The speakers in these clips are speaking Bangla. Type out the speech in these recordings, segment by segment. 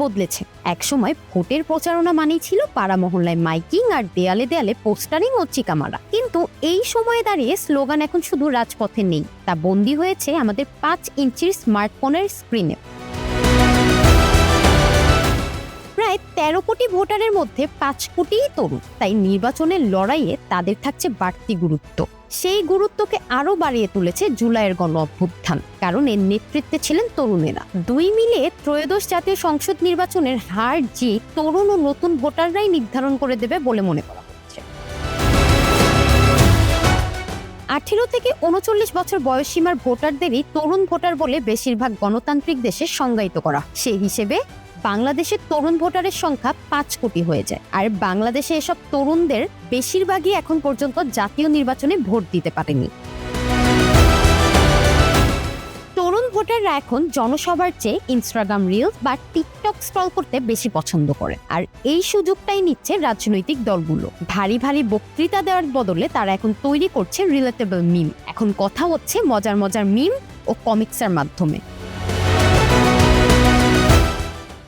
বদলেছে। একসময় ভোটের প্রচারণা মানেই ছিল পাড়া মহল্লায় মাইকিং আর দেয়ালে দেয়ালে পোস্টারিং ও চিকা মারা, কিন্তু এই সময়ে দাঁড়িয়ে স্লোগান এখন শুধু রাজপথে নেই, তা বন্দী হয়েছে আমাদের 5 ইঞ্চির স্মার্টফোনের স্ক্রিনে। প্রায় 13 কোটি ভোটারের মধ্যে 5 কোটিই তরুণ, তাই নির্বাচনের লড়াইয়ে তাদের থাকছে বাড়তি গুরুত্ব। সেই গুরুত্বকে আরো বাড়িয়ে তুলেছে জুলাইয়ের গণ অভ্যুত্থান, কারণ এর নেতৃত্বে ছিলেন তরুণেরা। দুই মিলে ত্রয়োদশ জাতীয় সংসদ নির্বাচনের হার জিত তরুণ ও নতুন ভোটাররাই নির্ধারণ করে দেবে বলে মনে করা হচ্ছে। 18 থেকে 39 বছর বয়সসীমার ভোটারদেরই তরুণ ভোটার বলে বেশিরভাগ গণতান্ত্রিক দেশে সংজ্ঞায়িত করা। সেই হিসেবে বাংলাদেশের তরুণ ভোটারের সংখ্যা 5 কোটি হয়ে যায়। আর বাংলাদেশে এসব তরুণদের বেশিরভাগই এখন পর্যন্ত জাতীয় নির্বাচনে ভোট দিতে পারেনি। তরুণ ভোটাররা এখন জনসভার চেয়ে ইনস্টাগ্রাম রিলস বা টিকটক স্ক্রল করতে বেশি পছন্দ করে, আর এই সুযোগটাই নিচ্ছে রাজনৈতিক দলগুলো। ভারী ভারী বক্তৃতা দেওয়ার বদলে তারা এখন তৈরি করছে রিলেটেবল মিম। এখন কথা হচ্ছে মজার মজার মিম ও কমিক্সের মাধ্যমে।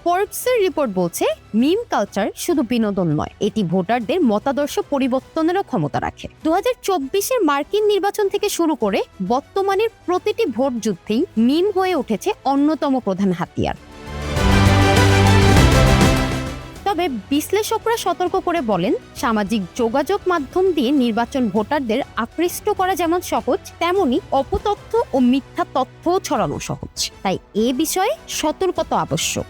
ফোর্বসের রিপোর্ট বলছে, মিম কালচার শুধু বিনোদন নয়, এটি ভোটারদের মতাদর্শ পরিবর্তনেরও ক্ষমতা রাখে। 2024-এর মার্কিন নির্বাচন থেকে শুরু করে বর্তমানের প্রতিটি ভোট যুদ্ধেই মিম হয়ে উঠেছে অন্যতম প্রধান হাতিয়ার। তবে বিশ্লেষকরা সতর্ক করে বলেন, সামাজিক যোগাযোগ মাধ্যম দিয়ে নির্বাচন ভোটারদের আকৃষ্ট করা যেমন সহজ, তেমনি অপতথ্য ও মিথ্যা তথ্যও ছড়ানো সহজ। তাই এ বিষয়ে সতর্কতা আবশ্যক।